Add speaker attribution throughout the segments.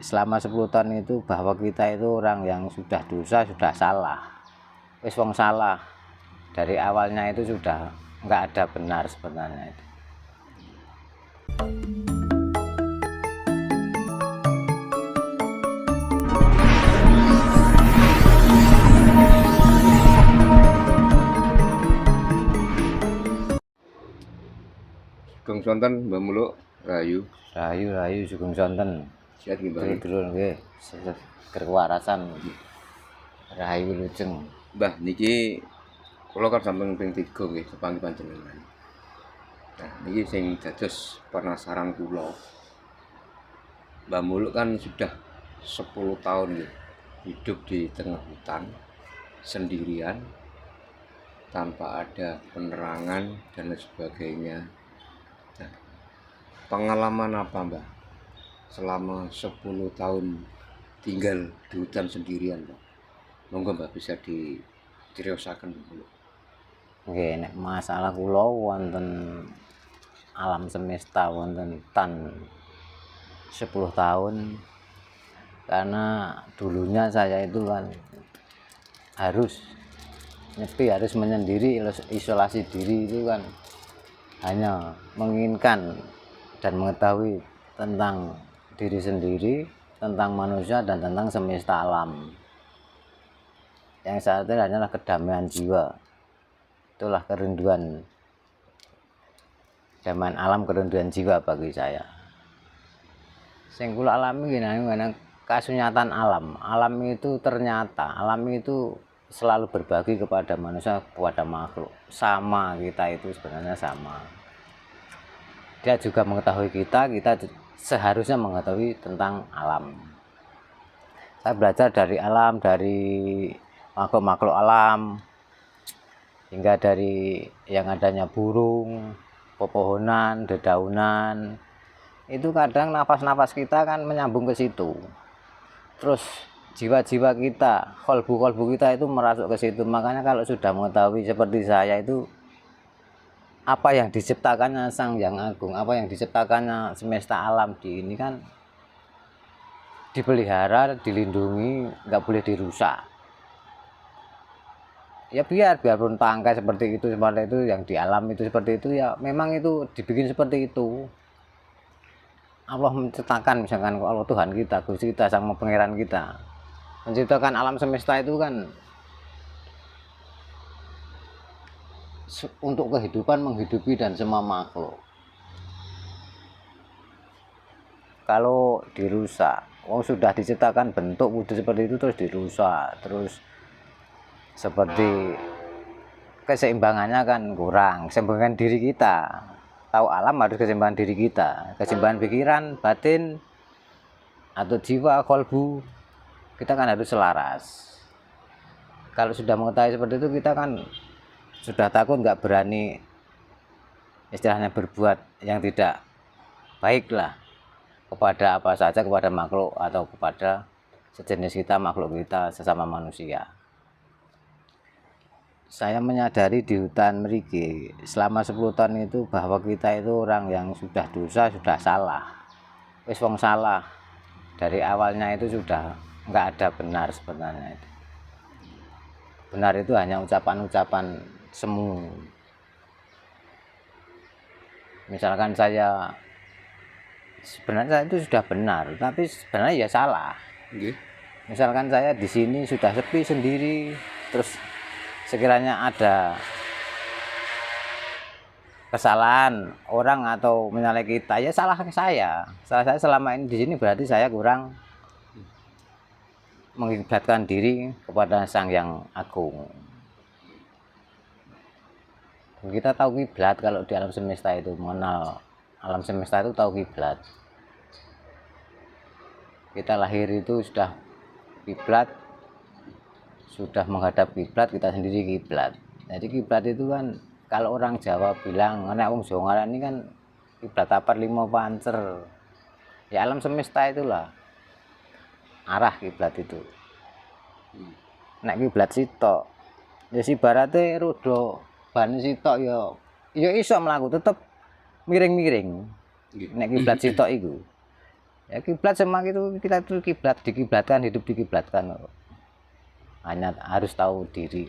Speaker 1: selama 10 tahun itu bahwa kita itu orang yang sudah dosa, sudah salah. Wis wong salah. Dari awalnya itu sudah nggak ada benar sebenarnya itu.
Speaker 2: Sugeng sonten Mbah Muluk Rahayu.
Speaker 1: Rahayu sugeng sonten.
Speaker 2: Sehat nggih Mbah.
Speaker 1: Dulur nggih, kewarasan. Rahayu lujeng.
Speaker 2: Mbah niki kula kan sampun ping 3 nggih kepanggih panjenengan. Nah, niki sing dados penasaran kula. Mbah Muluk kan sudah 10 tahun nggih hidup di tengah hutan sendirian tanpa ada penerangan dan lain sebagainya. Nah, pengalaman apa Mbah selama 10 tahun tinggal di hutan sendirian Mbah? Monggo Mbah bisa diceriyosaken dulu.
Speaker 1: Nggih, nek masalah kula wonten alam semesta wonten tan 10 tahun, karena dulunya saya itu kan harus nyepi, harus menyendiri, isolasi diri itu kan hanya menginginkan dan mengetahui tentang diri sendiri, tentang manusia dan tentang semesta alam. Yang saat ini hanyalah kedamaian jiwa. Itulah kerinduan zaman alam, kerinduan jiwa bagi saya. Sing kula alami gini, kasunyatan alam. Alam itu ternyata, alam itu selalu berbagi kepada manusia, kepada makhluk. Sama, kita itu sebenarnya sama. Dia juga mengetahui kita seharusnya mengetahui tentang alam. Saya belajar dari alam, dari makhluk-makhluk alam, hingga dari yang adanya burung, pepohonan, dedaunan. Itu kadang nafas-nafas kita kan menyambung ke situ. Terus jiwa-jiwa kita, kolbu-kolbu kita itu merasuk ke situ. Makanya kalau sudah mengetahui seperti saya itu, apa yang diciptakannya Sang Yang Agung, apa yang diciptakannya semesta alam di ini kan dipelihara, dilindungi, nggak boleh dirusak. Ya biarpun tangkai seperti itu yang di alam itu seperti itu, ya memang itu dibikin seperti itu. Allah menciptakan, misalkan Allah Tuhan kita, Gusti kita, Sang Pangeran kita menciptakan alam semesta itu kan untuk kehidupan, menghidupi dan semua makhluk. Kalau dirusak, sudah diciptakan bentuk wujud seperti itu terus dirusak, terus seperti keseimbangannya kan kurang, keseimbangan diri kita. Tahu alam harus keseimbangan diri kita, keseimbangan pikiran, batin, atau jiwa, kolbu, kita kan harus selaras. Kalau sudah mengetahui seperti itu, kita kan sudah takut, nggak berani istilahnya berbuat yang tidak baik lah kepada apa saja, kepada makhluk atau kepada sejenis kita, makhluk kita, sesama manusia. Saya menyadari di hutan mriki selama 10 tahun itu bahwa kita itu orang yang sudah dosa, sudah salah. Wis wong salah. Dari awalnya itu sudah nggak ada benar sebenarnya itu. Benar itu hanya ucapan-ucapan semu. Misalkan sebenarnya itu sudah benar, tapi sebenarnya ya salah. Misalkan saya di sini sudah sepi sendiri, terus sekiranya ada kesalahan orang atau menyalahi kita, ya salah saya. Salah saya selama ini di sini berarti saya kurang mengibadkan diri kepada Sang Yang Agung. Dan kita tahu kiblat, kalau di alam semesta itu mengenal alam semesta itu tahu kiblat. Kita lahir itu sudah kiblat, sudah menghadap kiblat, kita sendiri kiblat. Jadi kiblat itu kan kalau orang Jawa bilang, anak wong Jawa ngaran ini kan kiblat apar 5 pancer. Ya alam semesta itulah arah kiblat itu. Nek kiblat sitok, ya ibaratnya rodo ban sitok ya iso mlaku tetep miring-miring. Nek kiblat sitok iku. Ya kiblat semua itu, kita itu kiblat, dikiblatkan, hidup dikiblatkan. Hanya harus tahu diri.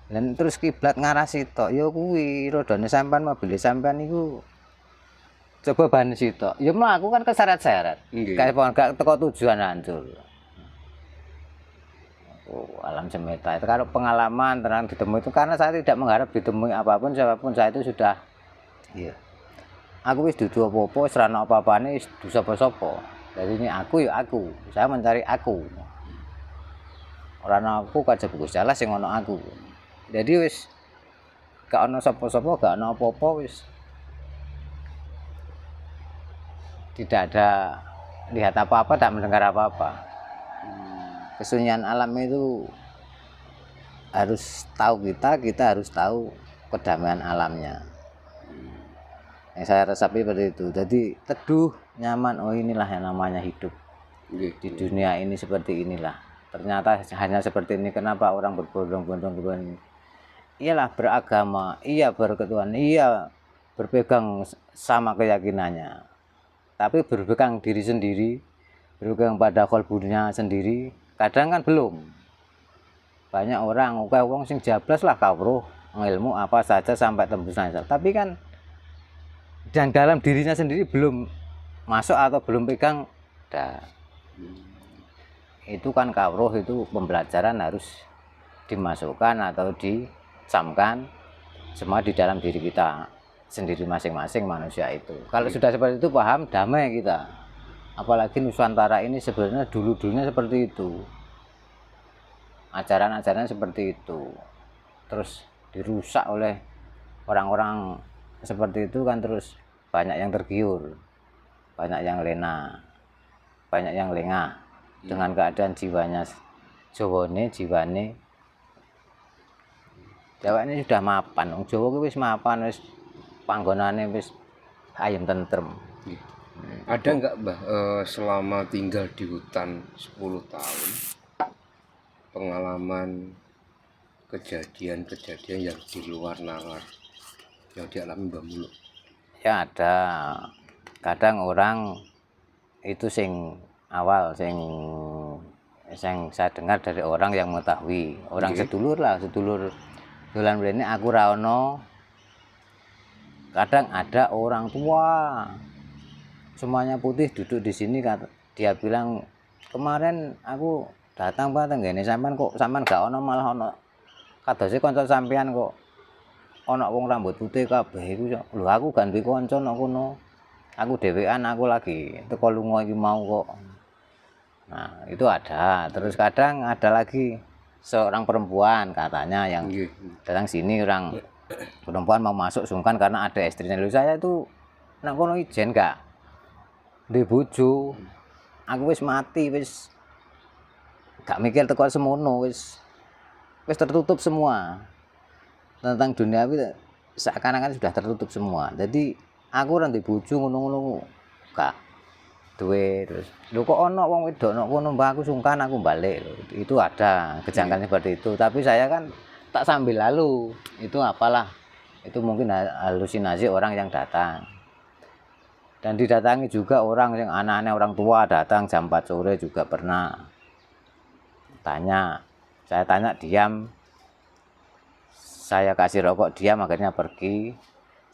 Speaker 1: Dan terus kiblat ngarah sitok, ya kuwi rodone sampean mobil sampean iku coba ban sitok. Ya mlaku kan keseret-seret.
Speaker 2: Nggih.
Speaker 1: Gak teko tujuan hancur. Oh, alam semesta itu kalau pengalaman terang ditemui itu, karena saya tidak mengharap ditemui apapun siapapun, saya itu sudah iya. Aku wis dudu apa-apa, wis ra ono apa-apane, wis du sapa-sapa. Jadi ini aku ya aku. Saya mencari aku. Ora ono aku kajaba Gusti Allah sing ono aku. Jadi wis gak ono sapa-sapa, gak ono apa-apa, wis tidak ada lihat apa-apa, tak mendengar apa-apa. Kesunyian alam itu harus tahu, kita harus tahu kedamaian alamnya. Yang saya resapi seperti itu. Jadi teduh, nyaman, oh inilah yang namanya hidup.
Speaker 2: Nggih.
Speaker 1: Di dunia ini seperti inilah. Ternyata hanya seperti ini. Kenapa orang berbondong-bondong ini? Iyalah beragama, iya berketuhanan, iya berpegang sama keyakinannya. Tapi berpegang diri sendiri, berpegang pada kolbunya sendiri, kadang kan belum. Banyak orang, wong sing jablas lah kawruh ilmu apa saja sampai tembus nasab. Tapi kan dan dalam dirinya sendiri belum masuk atau belum pegang. Itu kan kawruh, itu pembelajaran harus dimasukkan atau dicamkan semua di dalam diri kita sendiri masing-masing manusia itu. Kalau sudah seperti itu paham, damai kita. Apalagi Nusantara ini sebenarnya dulu-dulunya seperti itu. Ajaran-ajaran seperti itu. Terus dirusak oleh orang-orang seperti itu kan, terus banyak yang tergiur, banyak yang lena, banyak yang lengah dengan keadaan jiwanya. Jiwane Jawa ini sudah mapan. Wong Jawa kuwi wis mapan, wis panggonane wis ayem tentrem.
Speaker 2: Ada nggak Mbah selama tinggal di hutan 10 tahun pengalaman kejadian-kejadian yang di luar nalar yang dialami Mbah Muluk?
Speaker 1: Ya ada. Kadang orang itu sing awal sing saya dengar dari orang yang mengetahui, orang sedulur lah, sedulur dolan mrene aku ra ono. Kadang ada orang tua semuanya putih duduk di sini, dia bilang kemarin aku datang Pak tenggene sampean, kok sampean gak ono, malah ono kadose kanca sampean kok ono wong rambut putih kabeh iku. Lho aku gak duwe kanca nang kono. Aku dhewean, aku lagi teko lunga iki mau kok. Nah, itu ada. Terus kadang ada lagi seorang perempuan katanya yang datang sini, orang perempuan mau masuk sungkan karena ada istrinya. Lho saya itu nang kono ijen gak duwe bojo. Aku wis mati, wis gak mikir teko semono, wis tertutup semua. Tentang duniawi seakan-akan sudah tertutup semua. Jadi aku ora duwe bojo ngono-ngono gak duwe. Terus lho kok ono wong wedok nang kono Mbah, aku sungkan, aku balik. Itu ada kejanggalan seperti itu. Tapi saya kan tak sambil lalu. Itu apalah. Itu mungkin halusinasi orang yang datang. Dan didatangi juga orang yang anak-anak orang tua datang jam 4 sore juga pernah. Tanya, saya tanya diam. Saya kasih rokok diam, akhirnya pergi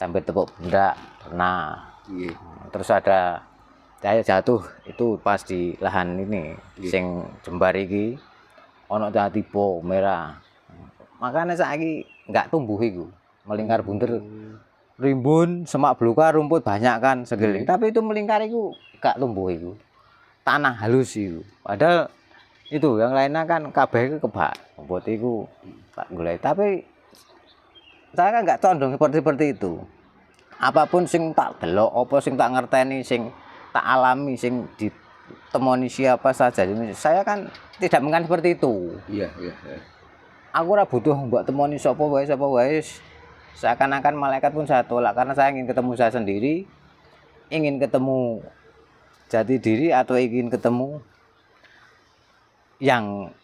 Speaker 1: sampai tepuk pundak pernah. Terus ada saya jatuh itu pas di lahan ini sing jembar iki ono tiba merah. Makanya saiki enggak tumbuh iku, melingkar bunder. Rimbun, semak belukar, rumput banyak kan sekeliling. Tapi itu melingkar iku enggak tumbuh iku. Tanah halus iku. Padahal itu yang lainnya kan kabeh iku kebak. Rumput iku tak golek. Tapi saya kan enggak condong seperti itu. Apapun sing tak delok, apa sing tak ngerteni, sing tak alami, sing ditemoni siapa saja, saya kan tidak mengan seperti itu.
Speaker 2: Iya.
Speaker 1: Aku ora butuh mbok temoni sapa wae. Seakan-akan malaikat pun saya tolak karena saya ingin ketemu saya sendiri, ingin ketemu jati diri, atau ingin ketemu yang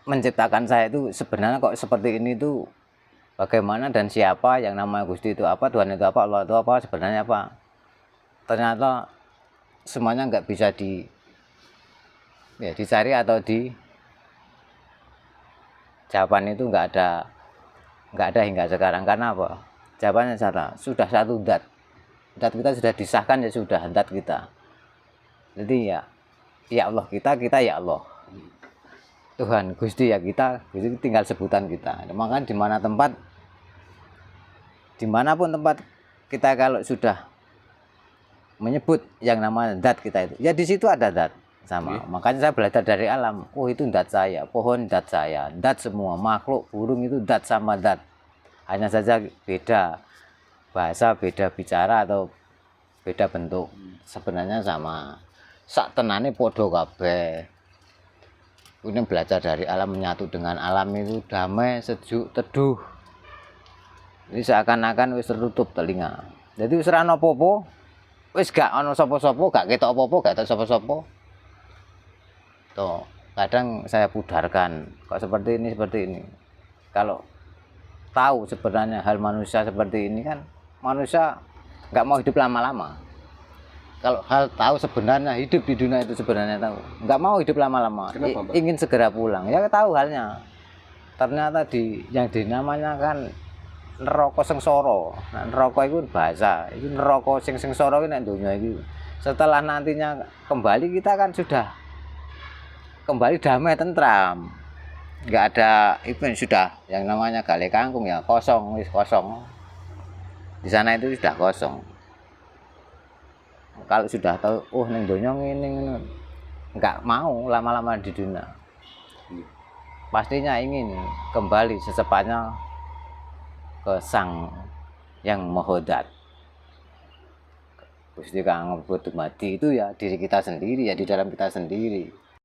Speaker 1: menciptakan saya itu sebenarnya kok seperti ini itu bagaimana, dan siapa yang namanya Gusti itu apa, Tuhan itu apa, Allah itu apa, sebenarnya apa. Ternyata semuanya nggak bisa dicari atau jawaban itu nggak ada hingga sekarang. Karena apa? Jawabannya sudah satu dat kita sudah disahkan, ya sudah dat kita. Jadi ya Allah kita ya Allah, Tuhan Gusti ya kita, Gusti tinggal sebutan kita. Maka dimanapun tempat kita kalau sudah menyebut yang namanya dat kita itu, ya di situ ada dat sama. Makanya saya belajar dari alam. Oh, itu dat saya, pohon dat saya, dat semua makhluk, burung itu dat sama dat. Hanya saja beda bahasa, beda bicara atau beda bentuk. Sebenarnya sama. Sak tenane podo kabeh. Ini belajar dari alam, menyatu dengan alam itu damai, sejuk, teduh. Ini seakan-akan wis tertutup telinga. Jadi wis ora ana apa-apa. Wis gak ana sapa-sapa, gak ketok apa-apa, gak ketok sapa-sapa. Tuh, kadang saya pudarkan kok seperti ini. Kalau tahu sebenarnya hal manusia seperti ini kan, manusia nggak mau hidup lama-lama. Kalau hal tahu sebenarnya hidup di dunia itu sebenarnya tahu, nggak mau hidup lama-lama, ingin segera pulang. Ya tahu halnya. Ternyata yang dinamanya kan neraka sengsara. Nah, neraka itu bahasa, itu neraka sengsara ini dunia itu. Setelah nantinya kembali, kita kan sudah kembali damai tentram. Nggak ada itu, sudah yang namanya gale kangkung ya kosong. Di sana itu sudah kosong. Kalau sudah tahu, oh ning donya ngene, nggak mau lama-lama di dunia. Pastinya ingin kembali secepatnya ke Sang yang Maha. Gusti Kang mati itu ya diri kita sendiri, ya di dalam kita sendiri.